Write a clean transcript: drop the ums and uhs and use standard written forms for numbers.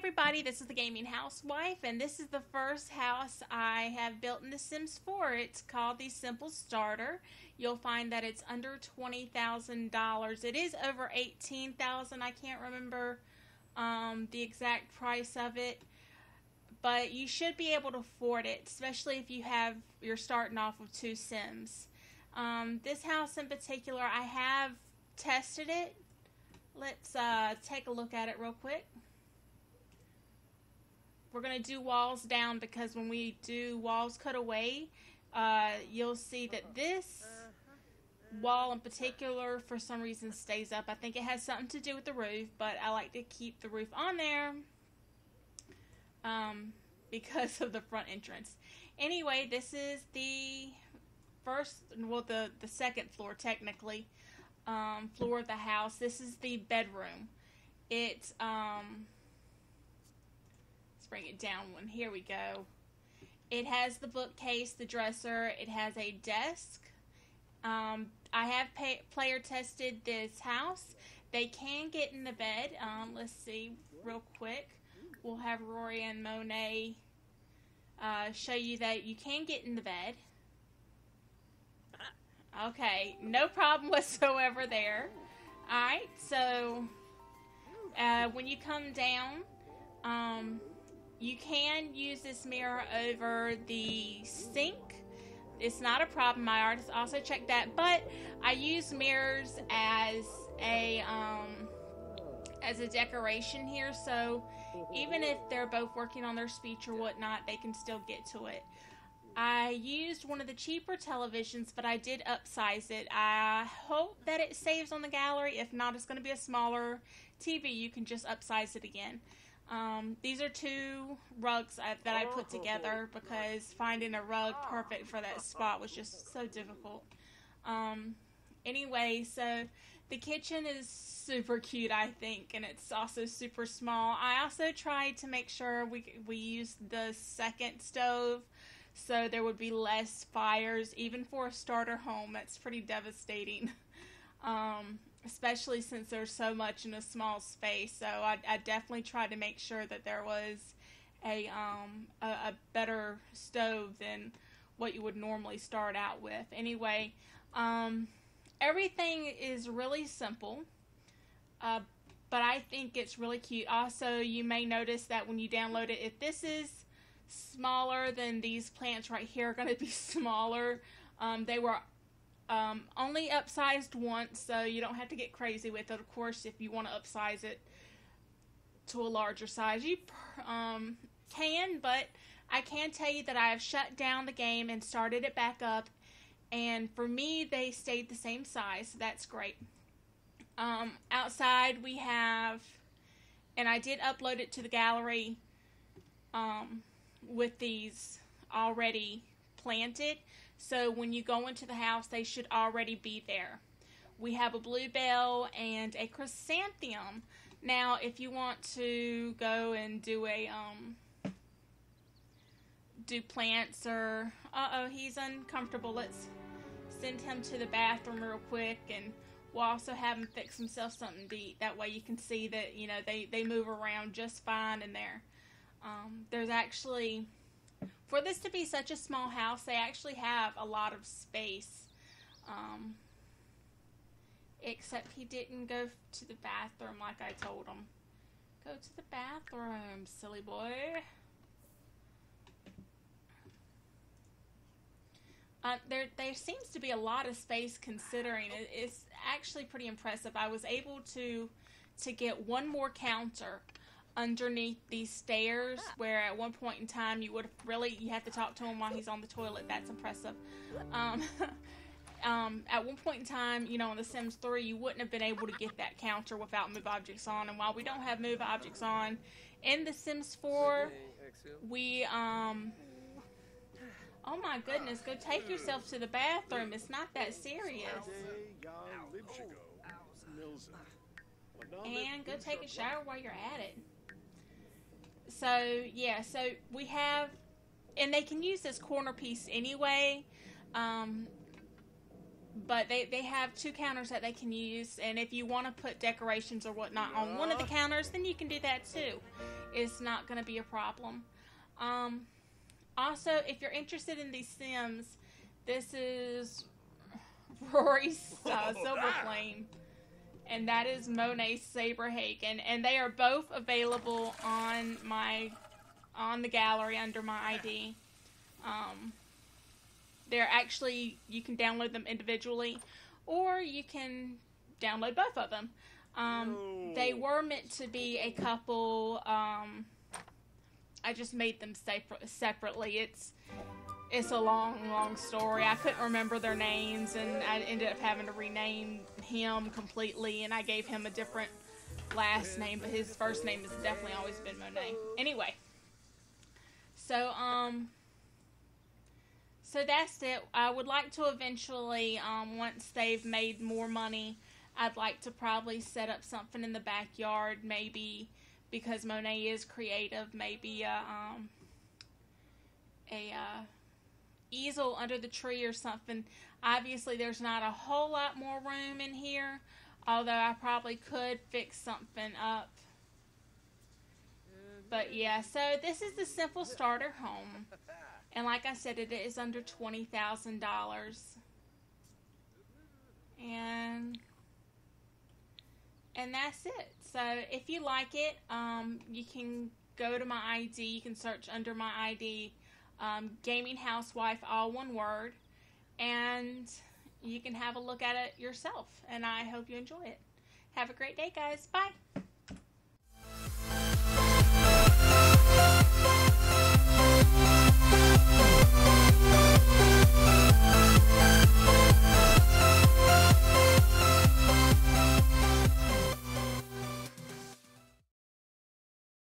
everybody, this is the Gaming Housewife, and this is the first house I have built in The Sims 4. It's called the Simple Starter. You'll find that it's under $20,000. It is over $18,000. I can't remember the exact price of it, but you should be able to afford it, especially if you're starting off with 2 Sims. This house in particular, I have tested it. Let's take a look at it real quick. We're going to do walls down because when we do walls cut away, you'll see that this wall in particular for some reason stays up. I think it has something to do with the roof, but I like to keep the roof on there because of the front entrance. Anyway, this is the the second floor technically, floor of the house. This is the bedroom. It's let's bring it down one. Here we go. It has the bookcase, the dresser. It has a desk. I have player tested this house. They can get in the bed. Let's see real quick. We'll have Rory and Monet show you that you can get in the bed. Okay, no problem whatsoever there. Alright, so when you come down, you can use this mirror over the sink. It's not a problem. My artist also checked that, but I use mirrors as a decoration here, so even if they're both working on their speech or whatnot, they can still get to it. I used one of the cheaper televisions, but I did upsize it. I hope that it saves on the gallery. If not, it's going to be a smaller TV. You can just upsize it again. These are 2 rugs that I put together because finding a rug perfect for that spot was just so difficult. Anyway, so the kitchen is super cute, I think, and it's also super small. I also tried to make sure we used the second stove so there would be less fires, even for a starter home. That's pretty devastating. Especially since there's so much in a small space. So I definitely tried to make sure that there was a better stove than what you would normally start out with. Anyway, everything is really simple, but I think it's really cute. Also, you may notice that when you download it, if this is smaller, then these plants right here are going to be smaller. They were only upsized once, so you don't have to get crazy with it. Of course, if you want to upsize it to a larger size, you can, but I can tell you that I have shut down the game and started it back up, and for me, they stayed the same size, so that's great. Outside, we have, and I did upload it to the gallery with these already planted. So when you go into the house, they should already be there. We have a bluebell and a chrysanthemum. Now, if you want to go and do do plants or... Uh-oh, he's uncomfortable. Let's send him to the bathroom real quick, and we'll also have him fix himself something to eat. That way you can see that, you know, they move around just fine in there. There's actually... For this to be such a small house, they actually have a lot of space. Except he didn't go to the bathroom like I told him. Go to the bathroom, silly boy. There seems to be a lot of space considering it. It's actually pretty impressive. I was able to get one more counter underneath these stairs, where at one point in time you have to talk to him while he's on the toilet. That's impressive. At one point in time, you know, in The Sims 3, you wouldn't have been able to get that counter without move objects on, and while we don't have move objects on in The Sims 4, we oh my goodness, go take yourself to the bathroom. It's not that serious. And go take a shower while you're at it. So, yeah, so we have, and they can use this corner piece anyway. But they have 2 counters that they can use, and if you want to put decorations or whatnot on one of the counters, then you can do that too. It's not going to be a problem. Also, if you're interested in these Sims, this is Rory's Silverflame, and that is Monet's Saberhagen, and they are both available on the gallery under my ID. They're actually, you can download them individually, or you can download both of them. They were meant to be a couple. I just made them separately. It's a long story. I couldn't remember their names, and I ended up having to rename him completely, and I gave him a different last name, but his first name has definitely always been Monet. Anyway, so that's it. I would like to eventually, once they've made more money, I'd like to probably set up something in the backyard, maybe, because Monet is creative, maybe a easel under the tree or something. Obviously, there's not a whole lot more room in here, although I probably could fix something up. But yeah, so this is the simple starter home. And like I said, it is under $20,000. And that's it. So if you like it, you can go to my ID. You can search under my ID, Gaming Housewife, all one word. And you can have a look at it yourself. And I hope you enjoy it. Have a great day, guys. Bye.